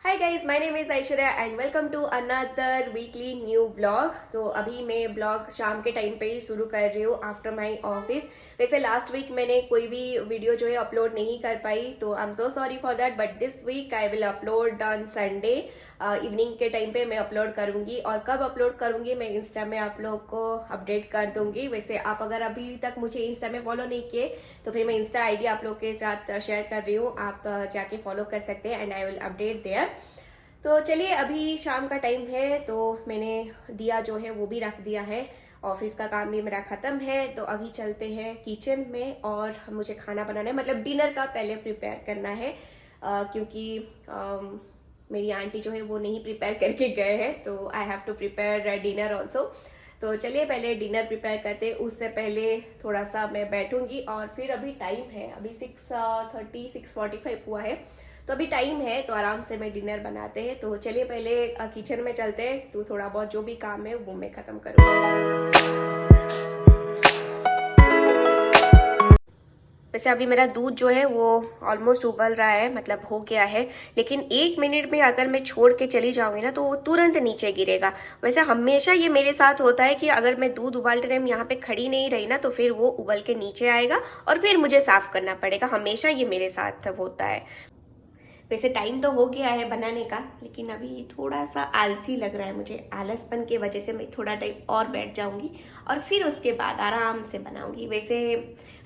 Hi guys, my name is Aishwarya and welcome to another weekly new blog. तो अभी मैं blog शाम के टाइम पे ही शुरू कर रही हूँ आफ्टर माय ऑफिस। वैसे लास्ट वीक मैंने कोई भी वीडियो जो है अपलोड नहीं कर पाई, तो I am so sorry for that, but this week I will upload on Sunday evening के टाइम पे मैं अपलोड करूंगी। और कब अपलोड करूंगी मैं इंस्टा में आप लोग को अपडेट कर दूंगी। वैसे आप अगर अभी तक मुझे इंस्टा में फॉलो नहीं किए तो फिर मैं इंस्टा आईडी आप लोग के साथ शेयर कर रही हूँ, आप जाके फॉलो कर सकते हैं and I will update their. तो चलिए, अभी शाम का टाइम है तो मैंने दिया जो है वो भी रख दिया है। ऑफिस का काम भी मेरा ख़त्म है, तो अभी चलते हैं किचन में और मुझे खाना बनाना है, मतलब डिनर का पहले प्रिपेयर करना है। क्योंकि मेरी आंटी जो है वो नहीं प्रिपेयर करके गए हैं, तो I have to prepare dinner also. तो चलिए पहले डिनर प्रिपेयर करते, उससे पहले थोड़ा सा मैं बैठूंगी। और फिर अभी टाइम है, अभी 6:30 6:45 हुआ है, तो अभी टाइम है, तो आराम से मैं डिनर बनाते हैं। तो चलिए पहले किचन में चलते हैं, तो थोड़ा बहुत जो भी काम है वो मैं ख़त्म करूँगी। वैसे अभी मेरा दूध जो है वो ऑलमोस्ट उबल रहा है, मतलब हो गया है। लेकिन 1 मिनट में अगर मैं छोड़ के चली जाऊंगी ना तो वो तुरंत नीचे गिरेगा। वैसे हमेशा ये मेरे साथ होता है कि अगर मैं दूध उबालते टाइम यहाँ पे खड़ी नहीं रही ना तो फिर वो उबल के नीचे आएगा और फिर मुझे साफ करना पड़ेगा। हमेशा ये मेरे साथ होता है। वैसे टाइम तो हो गया है बनाने का, लेकिन अभी थोड़ा सा आलसी लग रहा है मुझे। आलसपन की वजह से मैं थोड़ा टाइम और बैठ जाऊंगी और फिर उसके बाद आराम से बनाऊंगी। वैसे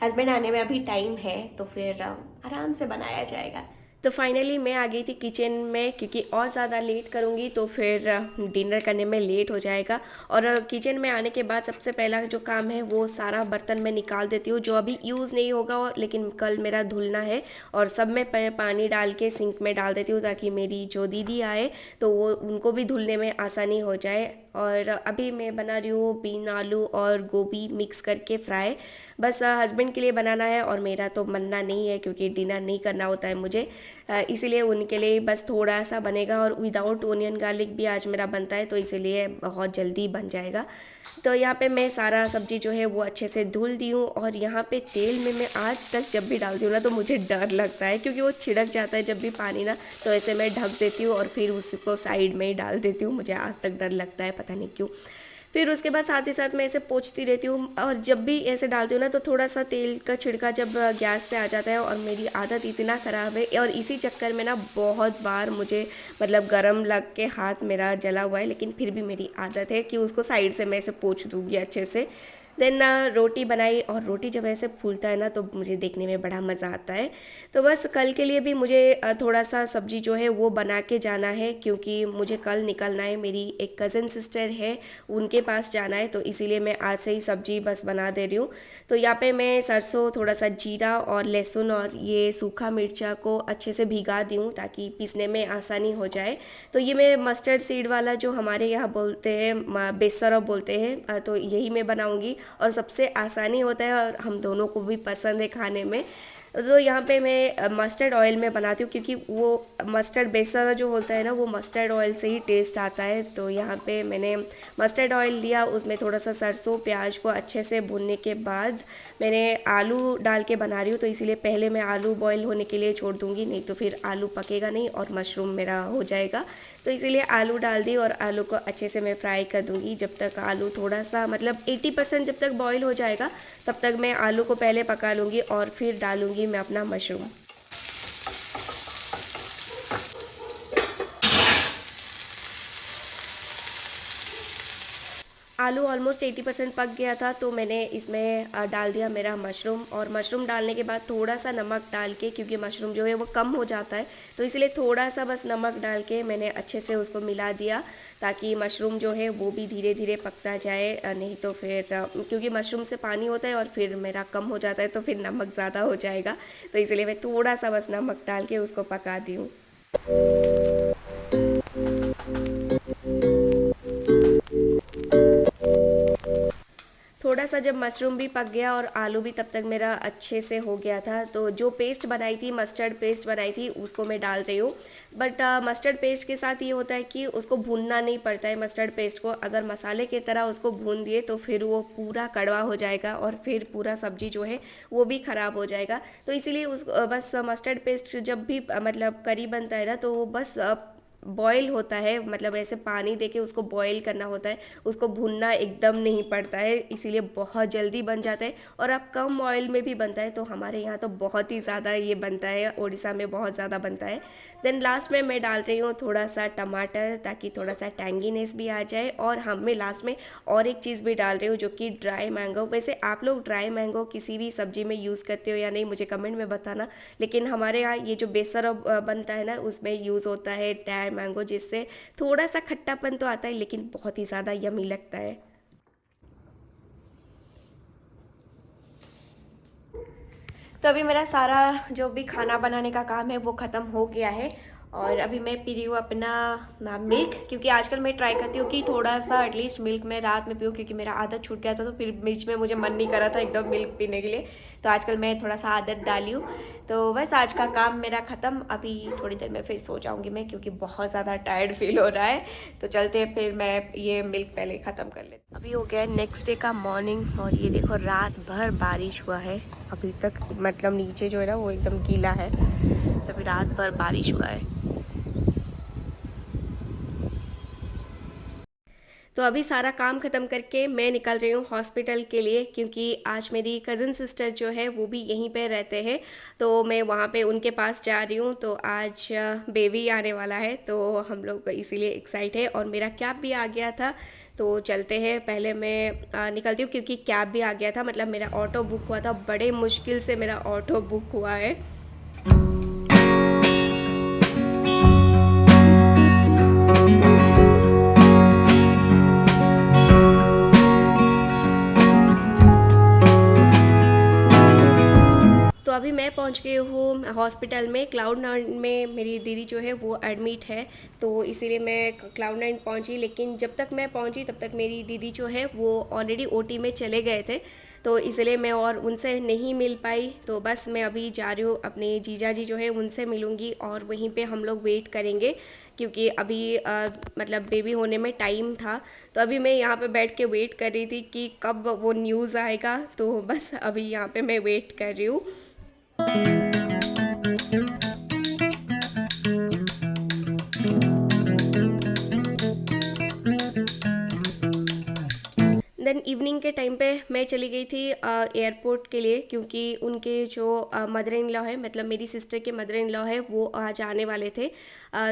हस्बैंड आने में अभी टाइम है, तो फिर आराम से बनाया जाएगा। तो फाइनली मैं आ गई थी किचन में, क्योंकि और ज़्यादा लेट करूँगी तो फिर डिनर करने में लेट हो जाएगा। और किचन में आने के बाद सबसे पहला जो काम है वो सारा बर्तन मैं निकाल देती हूँ जो अभी यूज़ नहीं होगा, लेकिन कल मेरा धुलना है। और सब में पानी डाल के सिंक में डाल देती हूँ ताकि मेरी जो दीदी आए तो वो उनको भी धुलने में आसानी हो जाए। और अभी मैं बना रही हूँ बीन आलू और गोभी मिक्स करके फ्राई। बस हस्बैंड के लिए बनाना है और मेरा तो बनना नहीं है, क्योंकि डिनर नहीं करना होता है मुझे। इसीलिए उनके लिए बस थोड़ा सा बनेगा। और विदाउट ओनियन गार्लिक भी आज मेरा बनता है, तो इसीलिए बहुत जल्दी बन जाएगा। तो यहाँ पे मैं सारा सब्जी जो है वो अच्छे से धुल दी हूँ। और यहाँ पे तेल में मैं आज तक जब भी डालती हूँ ना तो मुझे डर लगता है, क्योंकि वो छिड़क जाता है जब भी पानी ना, तो ऐसे मैं ढक देती हूँ और फिर उसको साइड में ही डाल देती हूँ। मुझे आज तक डर लगता है, पता नहीं क्यों। फिर उसके बाद साथ ही साथ मैं ऐसे पोंछती रहती हूँ। और जब भी ऐसे डालती हूँ ना तो थोड़ा सा तेल का छिड़का जब गैस पे आ जाता है। और मेरी आदत इतना ख़राब है, और इसी चक्कर में ना बहुत बार मुझे मतलब गरम लग के हाथ मेरा जला हुआ है, लेकिन फिर भी मेरी आदत है कि उसको साइड से मैं ऐसे पोंछ दूँगी अच्छे से। देन रोटी बनाई, और रोटी जब ऐसे फूलता है ना तो मुझे देखने में बड़ा मज़ा आता है। तो बस कल के लिए भी मुझे थोड़ा सा सब्जी जो है वो बना के जाना है, क्योंकि मुझे कल निकलना है। मेरी एक कज़न सिस्टर है, उनके पास जाना है, तो इसीलिए मैं आज से ही सब्जी बस बना दे रही हूँ। तो यहाँ पे मैं सरसों, थोड़ा सा जीरा और लहसुन और ये सूखा मिर्चा को अच्छे से भिगा दी हूँ ताकि पीसने में आसानी हो जाए। तो ये मैं मस्टर्ड सीड वाला जो हमारे यहाँ बोलते हैं बेसर बोलते हैं, तो यही मैं बनाऊँगी और सबसे आसानी होता है और हम दोनों को भी पसंद है खाने में। तो यहाँ पे मैं मस्टर्ड ऑयल में बनाती हूँ, क्योंकि वो मस्टर्ड बेसन जो होता है ना वो मस्टर्ड ऑयल से ही टेस्ट आता है। तो यहाँ पे मैंने मस्टर्ड ऑयल लिया, उसमें थोड़ा सा सरसों प्याज को अच्छे से भूनने के बाद मैंने आलू डाल के बना रही हूँ। तो इसीलिए पहले मैं आलू बॉईल होने के लिए छोड़ दूँगी, नहीं तो फिर आलू पकेगा नहीं और मशरूम मेरा हो जाएगा। तो इसीलिए आलू डाल दी और आलू को अच्छे से मैं फ्राई कर दूँगी जब तक आलू थोड़ा सा मतलब 80% जब तक बॉईल हो जाएगा तब तक मैं आलू को पहले पका लूँगी और फिर डालूँगी मैं अपना मशरूम। आलू ऑलमोस्ट 80% पक गया था, तो मैंने इसमें डाल दिया मेरा मशरूम। और मशरूम डालने के बाद थोड़ा सा नमक डाल के, क्योंकि मशरूम जो है वो कम हो जाता है, तो इसलिए थोड़ा सा बस नमक डाल के मैंने अच्छे से उसको मिला दिया ताकि मशरूम जो है वो भी धीरे धीरे पकता जाए। नहीं तो फिर क्योंकि मशरूम से पानी होता है और फिर मेरा कम हो जाता है तो फिर नमक ज़्यादा हो जाएगा, तो इसलिए मैं थोड़ा सा बस नमक डाल के उसको पका दी हूँ। थोड़ा सा जब मशरूम भी पक गया और आलू भी तब तक मेरा अच्छे से हो गया था, तो जो पेस्ट बनाई थी, मस्टर्ड पेस्ट बनाई थी, उसको मैं डाल रही हूँ। बट मस्टर्ड पेस्ट के साथ ये होता है कि उसको भूनना नहीं पड़ता है। मस्टर्ड पेस्ट को अगर मसाले की तरह उसको भून दिए तो फिर वो पूरा कड़वा हो जाएगा और फिर पूरा सब्जी जो है वो भी ख़राब हो जाएगा। तो इसीलिए उस बस मस्टर्ड पेस्ट जब भी मतलब करी बनता है ना तो वो बस बॉयल होता है, मतलब ऐसे पानी देके उसको बॉयल करना होता है, उसको भूनना एकदम नहीं पड़ता है, इसीलिए बहुत जल्दी बन जाता है और अब कम ऑयल में भी बनता है। तो हमारे यहाँ तो बहुत ही ज़्यादा ये बनता है, उड़ीसा में बहुत ज़्यादा बनता है। देन लास्ट में मैं डाल रही हूँ थोड़ा सा टमाटर, ताकि थोड़ा सा टैंगीनेस भी आ जाए। और हम मैं लास्ट में और एक चीज़ भी डाल रही हूँ जो कि ड्राई मैंगो। वैसे आप लोग ड्राई मैंगो किसी भी सब्जी में यूज़ करते हो या नहीं, मुझे कमेंट में बताना। लेकिन हमारे यहाँ ये जो बेसन बनता है ना, उसमें यूज़ होता है ड्राई मैंगो, जिससे थोड़ा सा खट्टापन तो आता है लेकिन बहुत ही ज़्यादा यमी लगता है। तो अभी मेरा सारा जो भी खाना बनाने का काम है वो ख़त्म हो गया है। और अभी मैं पी रही हूँ अपना मिल्क, क्योंकि आजकल मैं ट्राई करती हूँ कि थोड़ा सा एटलीस्ट मिल्क मैं रात में पीऊँ, क्योंकि मेरा आदत छूट गया था। तो फिर बीच में मुझे मन नहीं कर रहा था एकदम मिल्क पीने के लिए, तो आजकल मैं थोड़ा सा आदत डाली हूँ। तो बस आज का काम मेरा ख़त्म, अभी थोड़ी देर में फिर सो जाऊँगी मैं, क्योंकि बहुत ज़्यादा टायर्ड फील हो रहा है। तो चलते हैं, फिर मैं ये मिल्क पहले ख़त्म कर लेती हूँ। अभी हो गया है नेक्स्ट डे का मॉर्निंग, और ये देखो रात भर बारिश हुआ है अभी तक, मतलब नीचे जो है ना वो एकदम गीला है। तो अभी रात भर बारिश हुआ है। तो अभी सारा काम ख़त्म करके मैं निकल रही हूँ हॉस्पिटल के लिए, क्योंकि आज मेरी कज़न सिस्टर जो है वो भी यहीं पे रहते हैं। तो मैं वहाँ पे उनके पास जा रही हूँ। तो आज बेबी आने वाला है, तो हम लोग इसीलिए एक्साइट है। और मेरा कैब भी आ गया था, तो चलते हैं। पहले मैं निकलती हूँ, क्योंकि कैब भी आ गया था, मतलब मेरा ऑटो बुक हुआ था, बड़े मुश्किल से मेरा ऑटो बुक हुआ है। तो अभी मैं पहुंच गई हूँ हॉस्पिटल में। क्लाउड 9 में मेरी दीदी जो है वो एडमिट है, तो इसीलिए मैं क्लाउड 9 पहुंची। लेकिन जब तक मैं पहुंची तब तक मेरी दीदी जो है वो ऑलरेडी ओटी में चले गए थे, तो इसलिए मैं और उनसे नहीं मिल पाई। तो बस मैं अभी जा रही हूँ, अपने जीजा जी जो है उनसे मिलूँगी और वहीं पे हम लोग वेट करेंगे, क्योंकि अभी मतलब बेबी होने में टाइम था। तो अभी मैं यहाँ पे बैठ के वेट कर रही थी कि कब वो न्यूज़ आएगा, तो बस अभी यहाँ पे मैं वेट कर रही हूँ। देन इवनिंग के टाइम पे मैं चली गई थी एयरपोर्ट के लिए, क्योंकि उनके जो मदर इन लॉ है, मतलब मेरी सिस्टर के मदर इन लॉ है, वो आज आने वाले थे।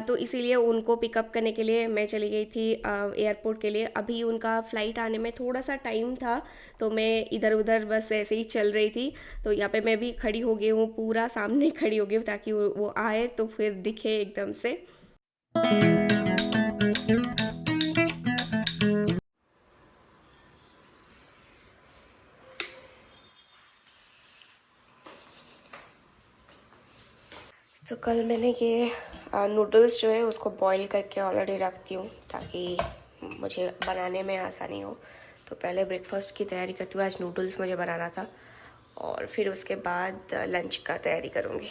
तो इसीलिए उनको पिकअप करने के लिए मैं चली गई थी एयरपोर्ट के लिए। अभी उनका फ़्लाइट आने में थोड़ा सा टाइम था, तो मैं इधर उधर बस ऐसे ही चल रही थी। तो यहाँ पे मैं भी खड़ी हो गई हूँ, पूरा सामने खड़ी हो गई हूँ, ताकि वो आए तो फिर दिखे एकदम से। तो कल मैंने ये नूडल्स जो है उसको बॉईल करके ऑलरेडी रख दी हूँ, ताकि मुझे बनाने में आसानी हो। तो पहले ब्रेकफास्ट की तैयारी करती हूँ, आज नूडल्स मुझे बनाना था, और फिर उसके बाद लंच का तैयारी करूँगी।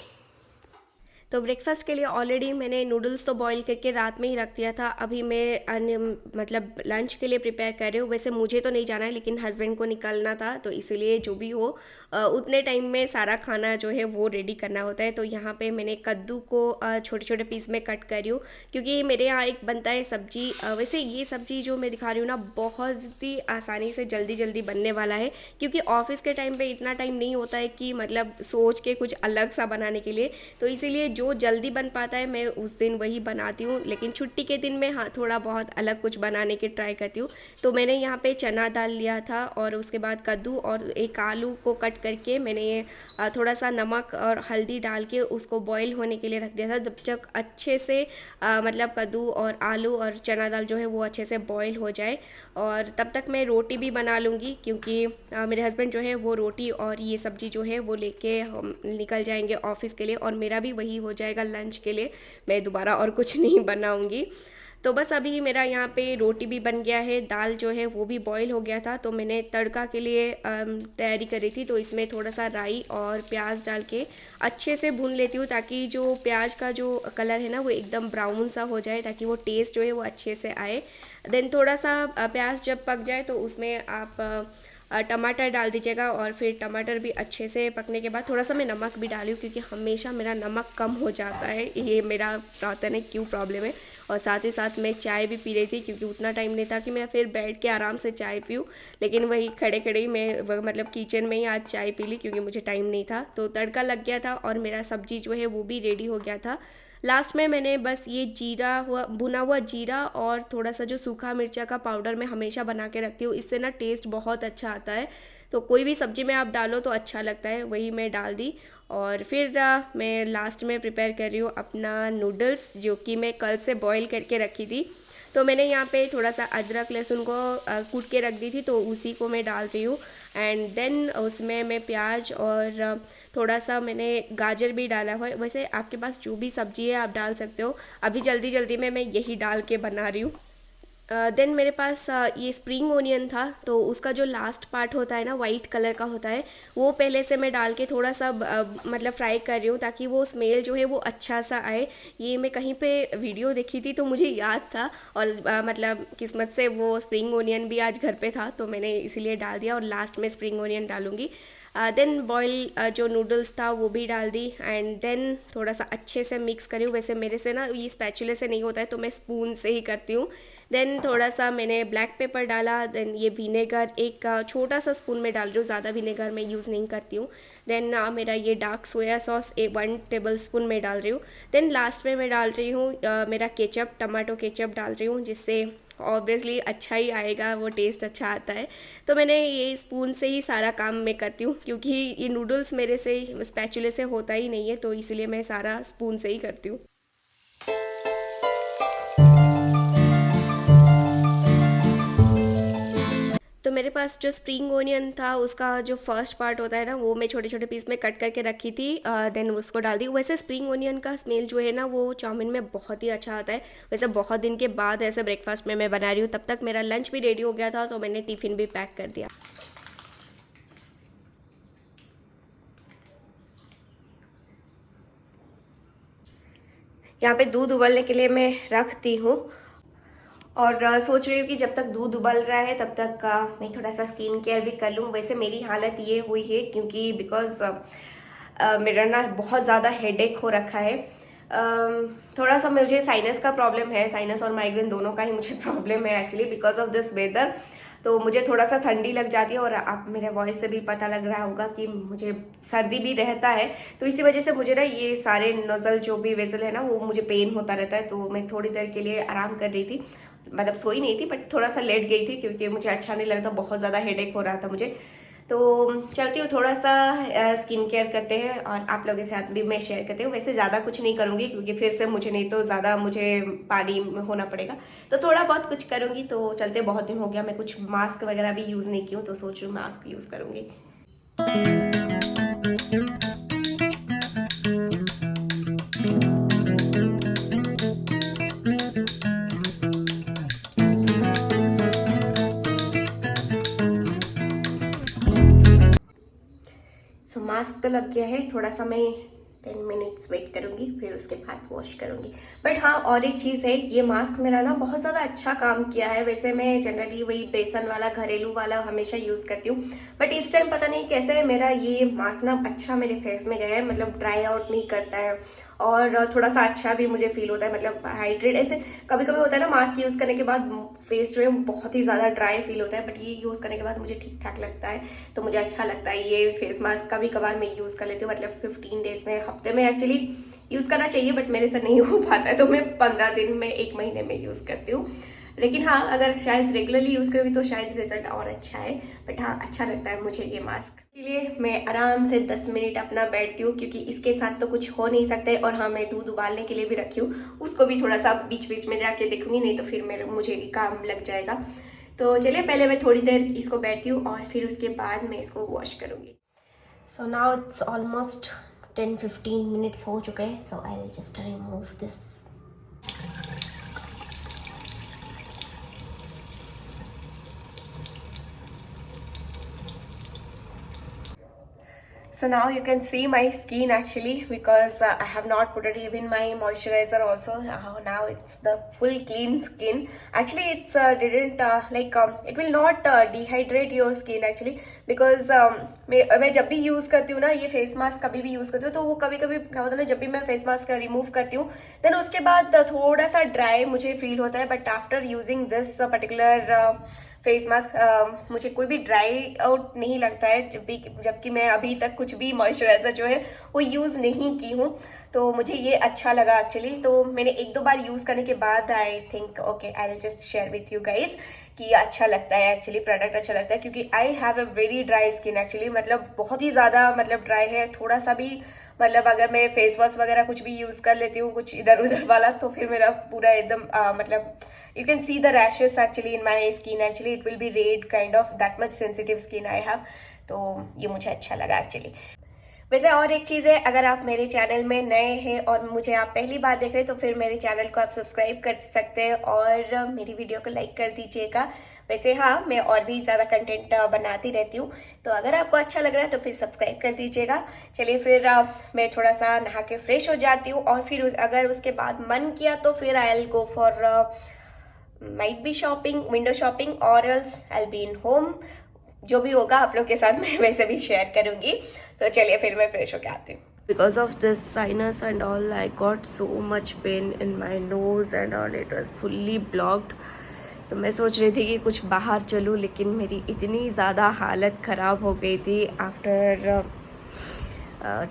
तो ब्रेकफास्ट के लिए ऑलरेडी मैंने नूडल्स तो बॉईल करके रात में ही रख दिया था। अभी मैं मतलब लंच के लिए प्रिपेयर कर रही हूँ। वैसे मुझे तो नहीं जाना है, लेकिन हस्बैंड को निकलना था, तो इसीलिए जो भी हो उतने टाइम में सारा खाना जो है वो रेडी करना होता है। तो यहाँ पे मैंने कद्दू को छोटे छोटे पीस में कट कर रही हूँ, क्योंकि मेरे यहाँ एक बनता है सब्जी। वैसे ये सब्जी जो मैं दिखा रही हूँ ना, बहुत ही आसानी से जल्दी जल्दी बनने वाला है, क्योंकि ऑफिस के टाइम पे इतना टाइम नहीं होता है कि मतलब सोच के कुछ अलग सा बनाने के लिए। तो इसीलिए जो जल्दी बन पाता है मैं उस दिन वही बनाती हूँ, लेकिन छुट्टी के दिन में हाँ थोड़ा बहुत अलग कुछ बनाने की ट्राई करती हूँ। तो मैंने यहाँ पे चना दाल लिया था, और उसके बाद कद्दू और एक आलू को कट करके मैंने ये थोड़ा सा नमक और हल्दी डाल के उसको बॉईल होने के लिए रख दिया था, जब तक अच्छे से मतलब कद्दू और आलू और चना दाल जो है वो अच्छे से बॉईल हो जाए। और तब तक मैं रोटी भी बना लूँगी, क्योंकि मेरे हस्बैंड जो है वो रोटी और ये सब्ज़ी जो है वो लेके हम निकल जाएंगे ऑफिस के लिए, और मेरा भी वही हो जाएगा लंच के लिए। मैं दोबारा और कुछ नहीं बनाऊँगी। तो बस अभी मेरा यहाँ पे रोटी भी बन गया है, दाल जो है वो भी बॉईल हो गया था। तो मैंने तड़का के लिए तैयारी करी थी, तो इसमें थोड़ा सा राई और प्याज डाल के अच्छे से भून लेती हूँ, ताकि जो प्याज का जो कलर है ना वो एकदम ब्राउन सा हो जाए, ताकि वो टेस्ट जो है वो अच्छे से आए। देन थोड़ा सा प्याज जब पक जाए तो उसमें आप टमाटर डाल दीजिएगा, और फिर टमाटर भी अच्छे से पकने के बाद थोड़ा सा मैं नमक भी डाली हूँ, क्योंकि हमेशा मेरा नमक कम हो जाता है, ये मेरा पता नहीं क्यों प्रॉब्लम है। और साथ ही साथ मैं चाय भी पी रही थी, क्योंकि उतना टाइम नहीं था कि मैं फिर बैठ के आराम से चाय पीऊँ। लेकिन वही खड़े खड़े ही मैं मतलब किचन में ही आज चाय पी ली, क्योंकि मुझे टाइम नहीं था। तो तड़का लग गया था और मेरा सब्जी जो है वो भी रेडी हो गया था। लास्ट में मैंने बस ये जीरा हुआ भुना हुआ जीरा और थोड़ा सा जो सूखा मिर्चा का पाउडर मैं हमेशा बना के रखती हूँ, इससे ना टेस्ट बहुत अच्छा आता है। तो कोई भी सब्जी में आप डालो तो अच्छा लगता है, वही मैं डाल दी। और फिर मैं लास्ट में प्रिपेयर कर रही हूँ अपना नूडल्स, जो कि मैं कल से बॉईल करके रखी थी। तो मैंने यहाँ पे थोड़ा सा अदरक लहसुन को कूट के रख दी थी, तो उसी को मैं डाल रही हूँ। एंड देन उसमें मैं प्याज और थोड़ा सा मैंने गाजर भी डाला हुआ है। वैसे आपके पास जो भी सब्जी है आप डाल सकते हो। अभी जल्दी जल्दी में मैं यही डाल के बना रही हूँ। देन मेरे पास ये स्प्रिंग ओनियन था, तो उसका जो लास्ट पार्ट होता है ना, वाइट कलर का होता है, वो पहले से मैं डाल के थोड़ा सा मतलब फ्राई कर रही हूँ, ताकि वो स्मेल जो है वो अच्छा सा आए। ये मैं कहीं पे वीडियो देखी थी तो मुझे याद था, और मतलब किस्मत से वो स्प्रिंग ओनियन भी आज घर पे था, तो मैंने इसीलिए डाल दिया। और लास्ट में स्प्रिंग ओनियन डालूंगी। देन बॉयल जो नूडल्स था वो भी डाल दी। एंड देन थोड़ा सा अच्छे से मिक्स करी हूँ। वैसे मेरे से ना ये स्पैचुले से नहीं होता है, तो मैं स्पून से ही करती हूँ। देन थोड़ा सा मैंने ब्लैक पेपर डाला। देन ये विनेगर एक छोटा सा स्पून में डाल रही हूँ, ज़्यादा विनेगर मैं यूज़ नहीं करती हूँ। देन मेरा ये dark soya sauce 1 table spoon में डाल रही हूँ। देन लास्ट में मैं डाल रही हूँ मेरा केचप, टमाटो केचप डाल रही हूँ, जिससे ऑब्वियसली अच्छा ही आएगा, वो टेस्ट अच्छा आता है। तो मैंने ये स्पून से ही सारा काम मैं करती हूँ, क्योंकि ये नूडल्स मेरे से स्पैचुले से होता ही नहीं है, तो इसीलिए मैं सारा स्पून से ही करती हूँ। तो मेरे पास जो स्प्रिंग ओनियन था, उसका जो फर्स्ट पार्ट होता है ना, वो मैं छोटे छोटे पीस में कट करके रखी थी। देन उसको डाल दी। वैसे स्प्रिंग ओनियन का स्मेल जो है ना, वो चाउमीन में बहुत ही अच्छा आता है। वैसे बहुत दिन के बाद ऐसे ब्रेकफास्ट में मैं बना रही हूँ। तब तक मेरा लंच भी रेडी हो गया था, तो मैंने टिफ़िन भी पैक कर दिया। यहाँ पे दूध उबलने के लिए मैं रख दी हूँ। और सोच रही हूँ कि जब तक दूध उबल रहा है तब तक मैं थोड़ा सा स्किन केयर भी कर लूँ। वैसे मेरी हालत ये हुई है क्योंकि बिकॉज मेरा ना बहुत ज़्यादा हेडेक हो रखा है। थोड़ा सा मुझे साइनस का प्रॉब्लम है, साइनस और माइग्रेन दोनों का ही मुझे प्रॉब्लम है actually, because of this weather. तो मुझे थोड़ा सा ठंडी लग जाती है, और आप मेरे वॉइस से भी पता लग रहा होगा कि मुझे सर्दी भी रहता है। तो इसी वजह से मुझे ना ये सारे नोजल जो भी वेसल है ना, वो मुझे पेन होता रहता है। तो मैं थोड़ी देर के लिए आराम कर रही थी, मतलब सोई नहीं थी, बट थोड़ा सा लेट गई थी, क्योंकि मुझे अच्छा नहीं लगता, बहुत ज़्यादा हेडेक हो रहा था मुझे। तो चलती हूँ, थोड़ा सा स्किन केयर करते हैं और आप लोगों के साथ भी मैं शेयर करती हूँ। वैसे ज़्यादा कुछ नहीं करूँगी, क्योंकि फिर से मुझे नहीं तो ज़्यादा मुझे पानी में होना पड़ेगा। तो थोड़ा बहुत कुछ करूँगी। तो चलते, बहुत दिन हो गया मैं कुछ मास्क वगैरह भी यूज़ नहीं की हूँ, तो सोच रही हूँ मास्क यूज़ करूँगी। सो मास्क तो लग गया है, थोड़ा सा मैं 10 मिनट्स वेट करूंगी, फिर उसके बाद वॉश करूंगी। बट हाँ, और एक चीज़ है, ये मास्क मेरा ना बहुत ज़्यादा अच्छा काम किया है। वैसे मैं जनरली वही बेसन वाला घरेलू वाला हमेशा यूज़ करती हूँ, बट इस टाइम पता नहीं कैसे मेरा ये मास्क ना अच्छा मेरे फेस में गया है, मतलब ड्राई आउट नहीं करता है, और थोड़ा सा अच्छा भी मुझे फील होता है, मतलब हाइड्रेट। ऐसे कभी कभी होता है ना, मास्क यूज़ करने के बाद फेस जो है बहुत ही ज़्यादा ड्राई फील होता है, बट ये यूज़ करने के बाद मुझे ठीक ठाक लगता है, तो मुझे अच्छा लगता है। ये फेस मास्क कभी कभार मैं यूज़ कर लेती हूँ, मतलब 15 डेज में, हफ्ते में एक्चुअली यूज़ करना चाहिए, बट मेरे से नहीं हो पाता है, तो मैं 15 दिन में, 1 महीने में यूज़ करती हूँ। लेकिन हाँ, अगर शायद रेगुलरली यूज़ करूँगी तो शायद रिजल्ट और अच्छा है। बट हाँ, अच्छा लगता है मुझे ये मास्क। इसलिए मैं आराम से 10 मिनट अपना बैठती हूँ, क्योंकि इसके साथ तो कुछ हो नहीं सकते। और हाँ, मैं दूध उबालने के लिए भी रखी हूँ, उसको भी थोड़ा सा बीच बीच में जाके देखूंगी, नहीं तो फिर मुझे काम लग जाएगा। तो चलिए, पहले मैं थोड़ी देर इसको बैठती हूँ, और फिर उसके बाद मैं इसको वॉश करूँगी। So now it's almost 10-15 minutes हो चुके हैं, so I will just remove this. So now you can see my skin actually, because I have not put it even my moisturizer also. Now it's the full clean skin. Actually it's didn't it will not dehydrate your skin actually, because मैं जब भी use करती हूँ ना ये face mask, कभी भी use करती हूँ तो वो कभी कभी क्या होता है ना, जब भी मैं फेस मास्क रिमूव करती हूँ देन उसके बाद थोड़ा सा ड्राई मुझे फील होता है, but after using this particular face mask मुझे कोई भी ड्राई आउट नहीं लगता है, जबकि मैं अभी तक कुछ भी मॉइस्चराइजर जो है वो यूज़ नहीं की हूँ, तो मुझे ये अच्छा लगा एक्चुअली। तो मैंने एक दो बार यूज़ करने के बाद I think okay I will just share with you guys कि अच्छा लगता है एक्चुअली, प्रोडक्ट अच्छा लगता है, क्योंकि I have a very dry skin actually, मतलब बहुत ही ज़्यादा मतलब ड्राई है। थोड़ा सा भी मतलब अगर मैं फेस वॉश वगैरह कुछ भी यूज़ कर लेती हूँ कुछ इधर उधर वाला, तो फिर मेरा पूरा एकदम मतलब you can see the rashes actually in my skin, actually it will be red kind of, that much sensitive skin I have, तो ये मुझे अच्छा लगा एक्चुअली। वैसे और एक चीज़ है, अगर आप मेरे चैनल में नए हैं और मुझे आप पहली बार देख रहे हैं तो फिर मेरे चैनल को आप सब्सक्राइब कर सकते हैं और मेरी वीडियो को लाइक कर दीजिएगा। वैसे हाँ, मैं और भी ज़्यादा कंटेंट बनाती रहती हूँ, तो अगर आपको अच्छा लग रहा है तो फिर सब्सक्राइब कर दीजिएगा। चलिए फिर मैं थोड़ा सा नहा के फ्रेश हो जाती हूँ और फिर अगर उसके बाद मन किया तो फिर I will go for might be shopping, window shopping, और else I will be in home. जो भी होगा आप लोग के साथ मैं वैसे भी शेयर करूंगी। तो चलिए फिर मैं फ्रेश होके आती हूँ। Because of this sinus and all, I got so much pain in my nose and all, it was fully blocked. तो मैं सोच रही थी कि कुछ बाहर चलूँ, लेकिन मेरी इतनी ज़्यादा हालत ख़राब हो गई थी after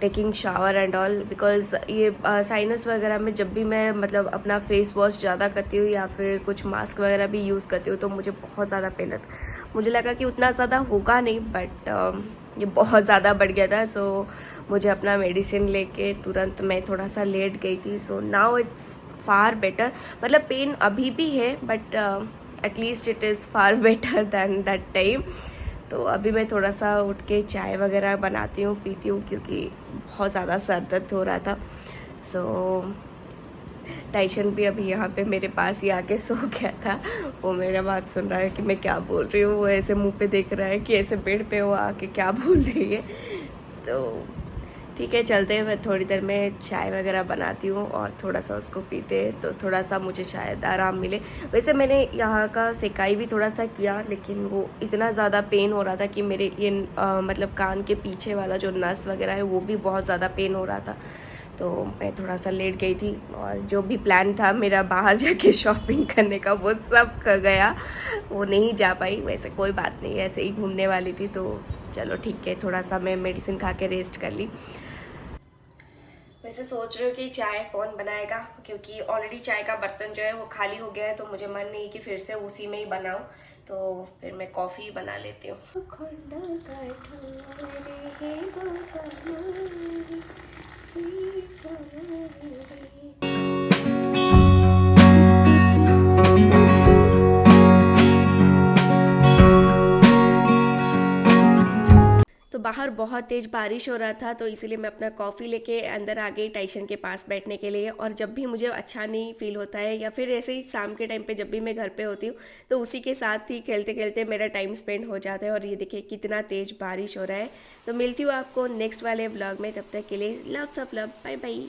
taking shower and all, because ये साइनस वगैरह में जब भी मैं मतलब अपना फेस वॉश ज़्यादा करती हूँ या फिर कुछ मास्क वगैरह भी यूज़ करती हूँ तो मुझे बहुत ज़्यादा पेन होता। मुझे लगा कि उतना ज़्यादा होगा नहीं, बट ये बहुत ज़्यादा बढ़ गया था। सो मुझे अपना मेडिसिन लेके तुरंत मैं थोड़ा सा लेट गई थी। सो नाउ इट्स फार बेटर, मतलब पेन अभी भी है but at least it is far better than that time. तो अभी मैं थोड़ा सा उठ के चाय वगैरह बनाती हूँ, पीती हूँ, क्योंकि बहुत ज़्यादा सर दर्द हो रहा था। सो टाइशन भी अभी यहाँ पे मेरे पास ही आके सो गया था। वो मेरा बात सुन रहा है कि मैं क्या बोल रही हूँ, वो ऐसे मुंह पे देख रहा है कि ऐसे बेड पे वो आके क्या बोल रही है। तो ठीक है, चलते हैं, मैं थोड़ी देर में चाय वगैरह बनाती हूँ और थोड़ा सा उसको पीते हैं तो थोड़ा सा मुझे शायद आराम मिले। वैसे मैंने यहाँ का सेकाई भी थोड़ा सा किया, लेकिन वो इतना ज़्यादा पेन हो रहा था कि मेरे ये मतलब कान के पीछे वाला जो नस वगैरह है वो भी बहुत ज़्यादा पेन हो रहा था। तो मैं थोड़ा सा लेट गई थी और जो भी प्लान था मेरा बाहर जाके शॉपिंग करने का वो सब गया, वो नहीं जा पाई। वैसे कोई बात नहीं, ऐसे ही घूमने वाली थी, तो चलो ठीक है, थोड़ा सा मैं मेडिसिन खा के रेस्ट कर ली। वैसे सोच रही हूँ कि चाय कौन बनाएगा, क्योंकि ऑलरेडी चाय का बर्तन जो है वो खाली हो गया है, तो मुझे मन नहीं कि फिर से उसी में ही बनाऊँ, तो फिर मैं कॉफ़ी बना लेती हूँ। तो बाहर बहुत तेज़ बारिश हो रहा था, तो इसीलिए मैं अपना कॉफ़ी लेके अंदर आ गई टाइशन के पास बैठने के लिए। और जब भी मुझे अच्छा नहीं फील होता है या फिर ऐसे ही शाम के टाइम पे जब भी मैं घर पे होती हूँ तो उसी के साथ ही खेलते खेलते मेरा टाइम स्पेंड हो जाता है। और ये देखिए कितना तेज़ बारिश हो रहा है। तो मिलती हूँ आपको नेक्स्ट वाले व्लॉग में, तब तक के लिए loves of love, bye bye.